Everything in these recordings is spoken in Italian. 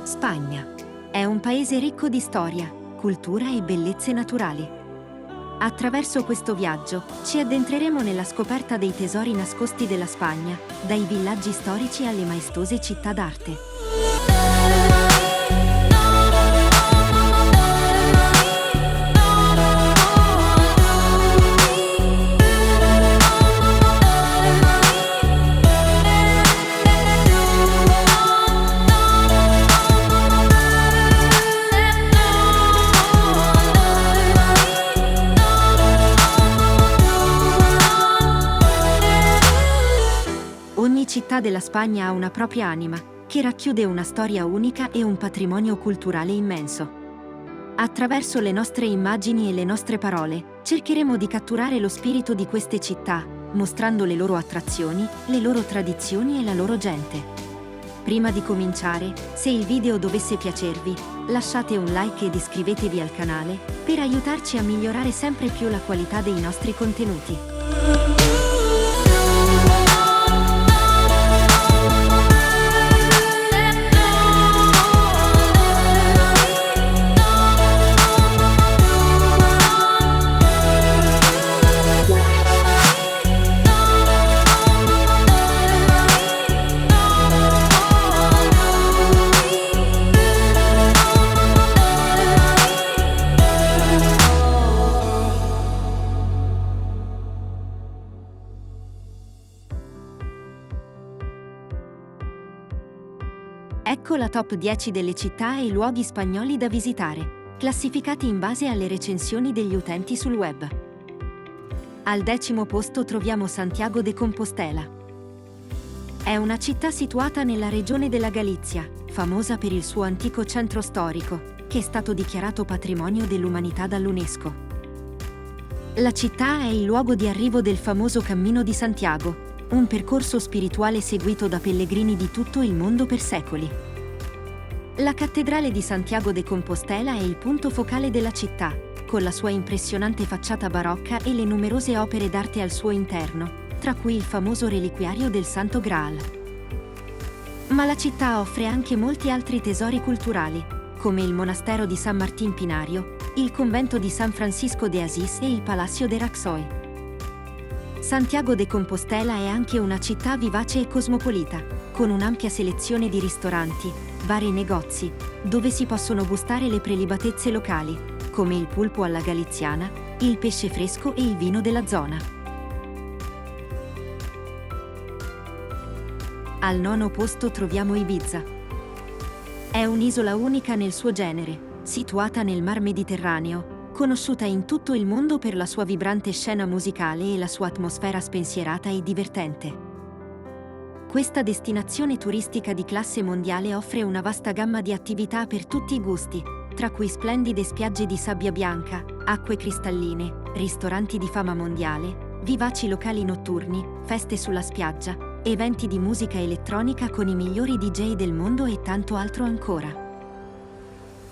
Spagna. È un paese ricco di storia, cultura e bellezze naturali. Attraverso questo viaggio, ci addentreremo nella scoperta dei tesori nascosti della Spagna, dai villaggi storici alle maestose città d'arte. Ogni città della Spagna ha una propria anima, che racchiude una storia unica e un patrimonio culturale immenso. Attraverso le nostre immagini e le nostre parole, cercheremo di catturare lo spirito di queste città, mostrando le loro attrazioni, le loro tradizioni e la loro gente. Prima di cominciare, se il video dovesse piacervi, lasciate un like ed iscrivetevi al canale, per aiutarci a migliorare sempre più la qualità dei nostri contenuti. Ecco la top 10 delle città e i luoghi spagnoli da visitare, classificati in base alle recensioni degli utenti sul web. Al 10° posto troviamo Santiago de Compostela. È una città situata nella regione della Galizia, famosa per il suo antico centro storico, che è stato dichiarato patrimonio dell'umanità dall'UNESCO. La città è il luogo di arrivo del famoso Cammino di Santiago, un percorso spirituale seguito da pellegrini di tutto il mondo per secoli. La cattedrale di Santiago de Compostela è il punto focale della città, con la sua impressionante facciata barocca e le numerose opere d'arte al suo interno, tra cui il famoso reliquiario del Santo Graal. Ma la città offre anche molti altri tesori culturali, come il monastero di San Martín Pinario, il convento di San Francisco de Asís e il Palacio de Raxoi. Santiago de Compostela è anche una città vivace e cosmopolita, con un'ampia selezione di ristoranti, bar e negozi, dove si possono gustare le prelibatezze locali, come il pulpo alla galiziana, il pesce fresco e il vino della zona. Al 9° posto troviamo Ibiza. È un'isola unica nel suo genere, situata nel Mar Mediterraneo, conosciuta in tutto il mondo per la sua vibrante scena musicale e la sua atmosfera spensierata e divertente. Questa destinazione turistica di classe mondiale offre una vasta gamma di attività per tutti i gusti, tra cui splendide spiagge di sabbia bianca, acque cristalline, ristoranti di fama mondiale, vivaci locali notturni, feste sulla spiaggia, eventi di musica elettronica con i migliori DJ del mondo e tanto altro ancora.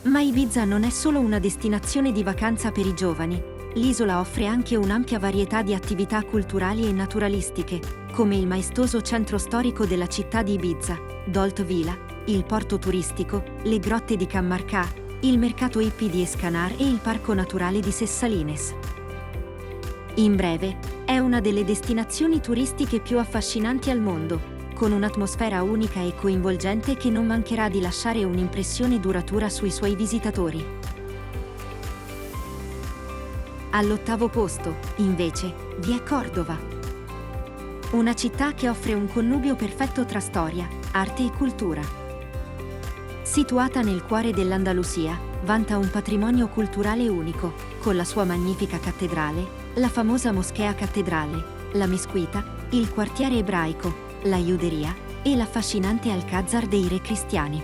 Ma Ibiza non è solo una destinazione di vacanza per i giovani, l'isola offre anche un'ampia varietà di attività culturali e naturalistiche, come il maestoso centro storico della città di Ibiza, Dolt Vila, il porto turistico, le grotte di Can Marcà, il mercato hippie di Escanar e il parco naturale di Ses Salines. In breve, è una delle destinazioni turistiche più affascinanti al mondo, con un'atmosfera unica e coinvolgente che non mancherà di lasciare un'impressione duratura sui suoi visitatori. All'8° posto, invece, vi è Cordova. Una città che offre un connubio perfetto tra storia, arte e cultura. Situata nel cuore dell'Andalusia, vanta un patrimonio culturale unico, con la sua magnifica cattedrale, la famosa moschea cattedrale, la mesquita, il quartiere ebraico, la juderia e l'affascinante Alcázar dei re cristiani.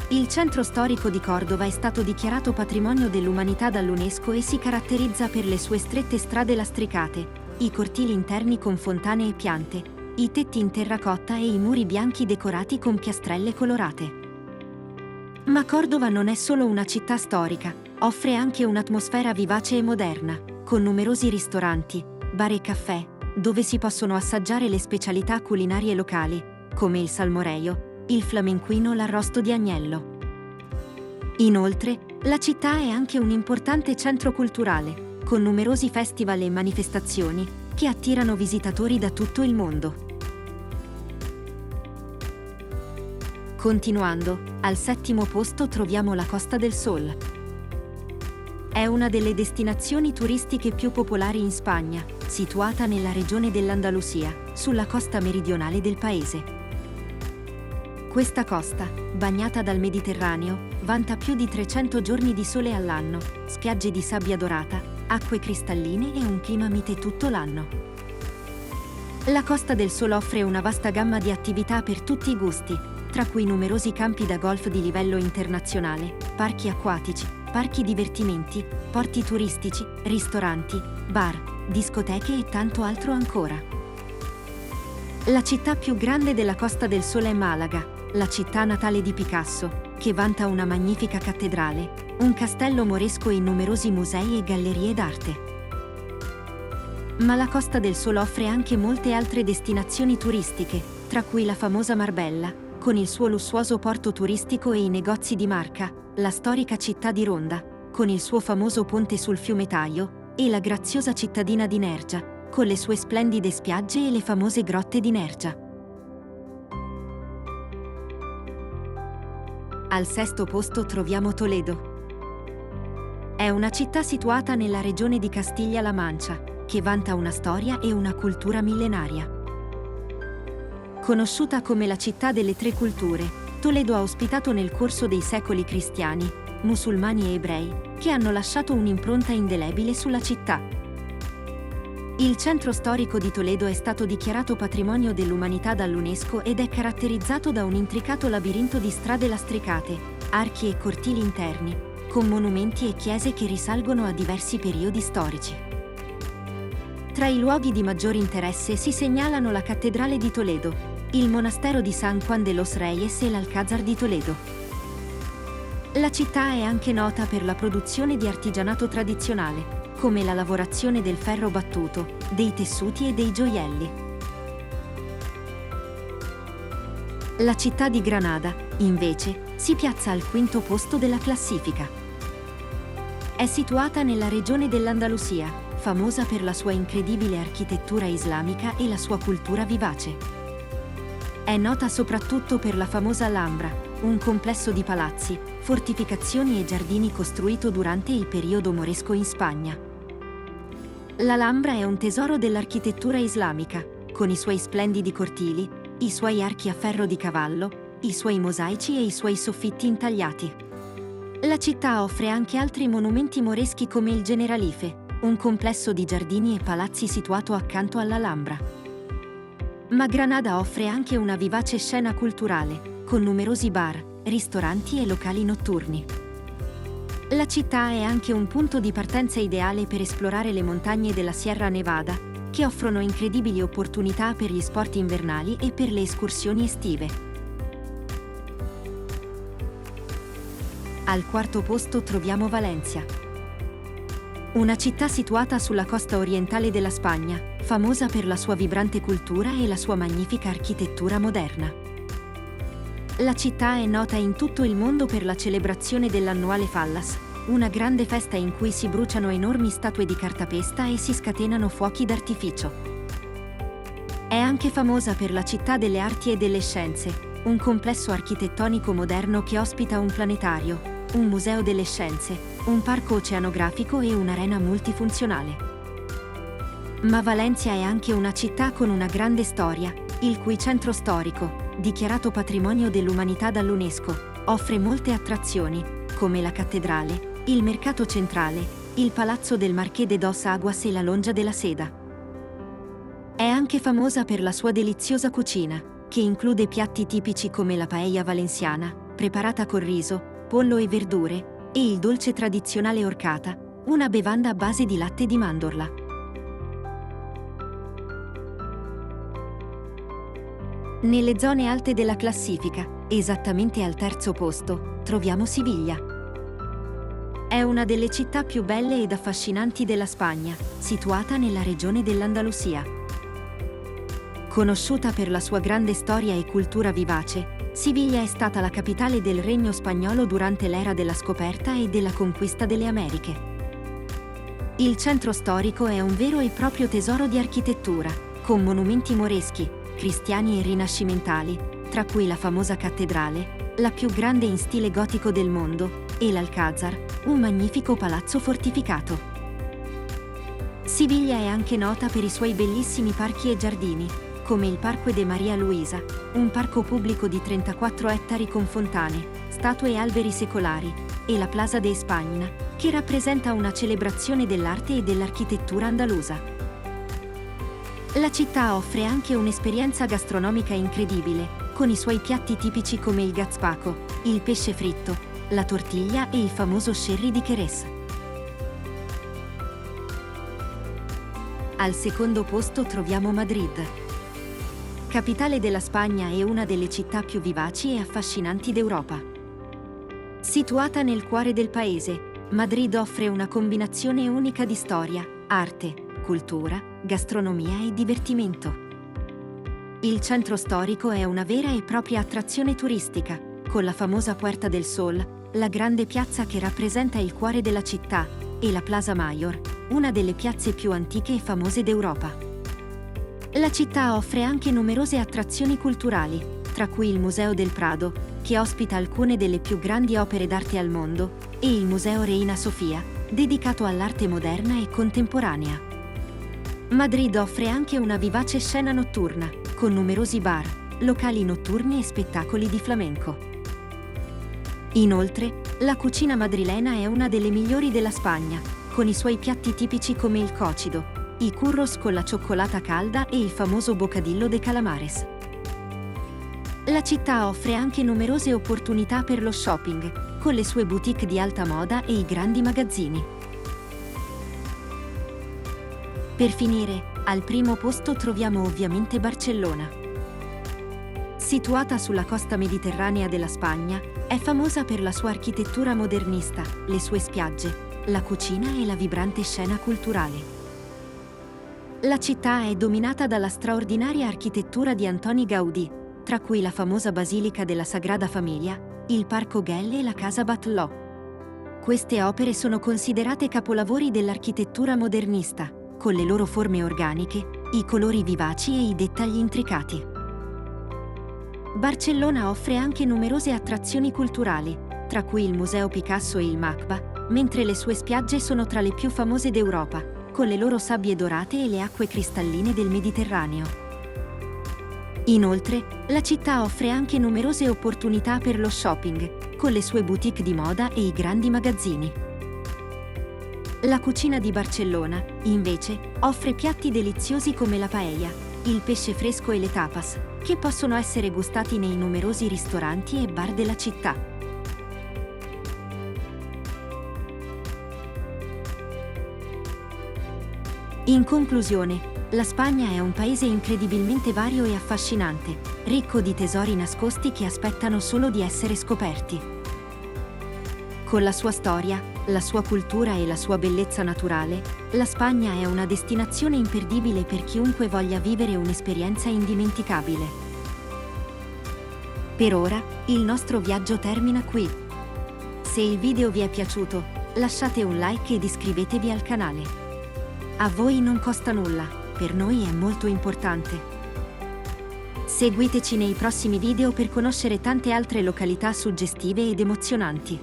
Il centro storico di Cordova è stato dichiarato patrimonio dell'umanità dall'UNESCO e si caratterizza per le sue strette strade lastricate, i cortili interni con fontane e piante, i tetti in terracotta e i muri bianchi decorati con piastrelle colorate. Ma Cordova non è solo una città storica, offre anche un'atmosfera vivace e moderna, con numerosi ristoranti, bar e caffè, dove si possono assaggiare le specialità culinarie locali, come il salmorejo, il flamenquino l'arrosto di agnello. Inoltre, la città è anche un importante centro culturale, con numerosi festival e manifestazioni che attirano visitatori da tutto il mondo. Continuando, al 7° posto troviamo la Costa del Sol. È una delle destinazioni turistiche più popolari in Spagna, situata nella regione dell'Andalusia, sulla costa meridionale del paese. Questa costa, bagnata dal Mediterraneo, vanta più di 300 giorni di sole all'anno, spiagge di sabbia dorata, acque cristalline e un clima mite tutto l'anno. La Costa del Sol offre una vasta gamma di attività per tutti i gusti, tra cui numerosi campi da golf di livello internazionale, parchi acquatici, parchi divertimenti, porti turistici, ristoranti, bar, discoteche e tanto altro ancora. La città più grande della Costa del Sol è Malaga, la città natale di Picasso, che vanta una magnifica cattedrale, un castello moresco e numerosi musei e gallerie d'arte. Ma la Costa del Sol offre anche molte altre destinazioni turistiche, tra cui la famosa Marbella, con il suo lussuoso porto turistico e i negozi di marca, la storica città di Ronda, con il suo famoso ponte sul fiume Tajo, e la graziosa cittadina di Nerja, con le sue splendide spiagge e le famose grotte di Nerja. Al 6° posto troviamo Toledo. È una città situata nella regione di Castiglia-La Mancia, che vanta una storia e una cultura millenaria. Conosciuta come la città delle tre culture, Toledo ha ospitato nel corso dei secoli cristiani, musulmani e ebrei, che hanno lasciato un'impronta indelebile sulla città. Il centro storico di Toledo è stato dichiarato patrimonio dell'umanità dall'UNESCO ed è caratterizzato da un intricato labirinto di strade lastricate, archi e cortili interni, con monumenti e chiese che risalgono a diversi periodi storici. Tra i luoghi di maggior interesse si segnalano la Cattedrale di Toledo, il monastero di San Juan de los Reyes e l'Alcázar di Toledo. La città è anche nota per la produzione di artigianato tradizionale, come la lavorazione del ferro battuto, dei tessuti e dei gioielli. La città di Granada, invece, si piazza al 5° posto della classifica. È situata nella regione dell'Andalusia, famosa per la sua incredibile architettura islamica e la sua cultura vivace. È nota soprattutto per la famosa Alhambra, un complesso di palazzi, fortificazioni e giardini costruito durante il periodo moresco in Spagna. L'Alhambra è un tesoro dell'architettura islamica, con i suoi splendidi cortili, i suoi archi a ferro di cavallo, i suoi mosaici e i suoi soffitti intagliati. La città offre anche altri monumenti moreschi come il Generalife, un complesso di giardini e palazzi situato accanto all'Alhambra. Ma Granada offre anche una vivace scena culturale, con numerosi bar, ristoranti e locali notturni. La città è anche un punto di partenza ideale per esplorare le montagne della Sierra Nevada, che offrono incredibili opportunità per gli sport invernali e per le escursioni estive. Al 4° posto troviamo Valencia. Una città situata sulla costa orientale della Spagna, famosa per la sua vibrante cultura e la sua magnifica architettura moderna. La città è nota in tutto il mondo per la celebrazione dell'annuale Fallas, una grande festa in cui si bruciano enormi statue di cartapesta e si scatenano fuochi d'artificio. È anche famosa per la città delle arti e delle scienze, un complesso architettonico moderno che ospita un planetario, un museo delle scienze, un parco oceanografico e un'arena multifunzionale. Ma Valencia è anche una città con una grande storia, il cui centro storico, dichiarato patrimonio dell'umanità dall'UNESCO, offre molte attrazioni, come la cattedrale, il mercato centrale, il palazzo del Marqués de dos Aguas e la Lonja de la Seda. È anche famosa per la sua deliziosa cucina, che include piatti tipici come la paella valenciana, preparata con riso, pollo e verdure, e il dolce tradizionale horchata, una bevanda a base di latte di mandorla. Nelle zone alte della classifica, esattamente al 3° posto, troviamo Siviglia. È una delle città più belle ed affascinanti della Spagna, situata nella regione dell'Andalusia. Conosciuta per la sua grande storia e cultura vivace, Siviglia è stata la capitale del Regno spagnolo durante l'era della scoperta e della conquista delle Americhe. Il centro storico è un vero e proprio tesoro di architettura, con monumenti moreschi, cristiani e rinascimentali, tra cui la famosa cattedrale, la più grande in stile gotico del mondo, e l'Alcázar, un magnifico palazzo fortificato. Siviglia è anche nota per i suoi bellissimi parchi e giardini, come il Parque de María Luisa, un parco pubblico di 34 ettari con fontane, statue e alberi secolari, e la Plaza de España, che rappresenta una celebrazione dell'arte e dell'architettura andalusa. La città offre anche un'esperienza gastronomica incredibile, con i suoi piatti tipici come il gazpacho, il pesce fritto, la tortiglia e il famoso sherry di Jerez. Al secondo posto troviamo Madrid. Capitale della Spagna e una delle città più vivaci e affascinanti d'Europa. Situata nel cuore del paese, Madrid offre una combinazione unica di storia, arte, cultura, gastronomia e divertimento. Il centro storico è una vera e propria attrazione turistica, con la famosa Puerta del Sol, la grande piazza che rappresenta il cuore della città, e la Plaza Mayor, una delle piazze più antiche e famose d'Europa. La città offre anche numerose attrazioni culturali, tra cui il Museo del Prado, che ospita alcune delle più grandi opere d'arte al mondo, e il Museo Reina Sofia, dedicato all'arte moderna e contemporanea. Madrid offre anche una vivace scena notturna, con numerosi bar, locali notturni e spettacoli di flamenco. Inoltre, la cucina madrilena è una delle migliori della Spagna, con i suoi piatti tipici come il cocido, i churros con la cioccolata calda e il famoso bocadillo de calamares. La città offre anche numerose opportunità per lo shopping, con le sue boutique di alta moda e i grandi magazzini. Per finire, al primo posto troviamo ovviamente Barcellona. Situata sulla costa mediterranea della Spagna, è famosa per la sua architettura modernista, le sue spiagge, la cucina e la vibrante scena culturale. La città è dominata dalla straordinaria architettura di Antoni Gaudí, tra cui la famosa Basilica della Sagrada Famiglia, il Parco Güell e la Casa Batlló. Queste opere sono considerate capolavori dell'architettura modernista, con le loro forme organiche, i colori vivaci e i dettagli intricati. Barcellona offre anche numerose attrazioni culturali, tra cui il Museo Picasso e il MACBA, mentre le sue spiagge sono tra le più famose d'Europa, con le loro sabbie dorate e le acque cristalline del Mediterraneo. Inoltre, la città offre anche numerose opportunità per lo shopping, con le sue boutique di moda e i grandi magazzini. La cucina di Barcellona, invece, offre piatti deliziosi come la paella, il pesce fresco e le tapas, che possono essere gustati nei numerosi ristoranti e bar della città. In conclusione, la Spagna è un paese incredibilmente vario e affascinante, ricco di tesori nascosti che aspettano solo di essere scoperti. Con la sua storia, la sua cultura e la sua bellezza naturale, la Spagna è una destinazione imperdibile per chiunque voglia vivere un'esperienza indimenticabile. Per ora, il nostro viaggio termina qui. Se il video vi è piaciuto, lasciate un like ed iscrivetevi al canale. A voi non costa nulla, per noi è molto importante. Seguiteci nei prossimi video per conoscere tante altre località suggestive ed emozionanti.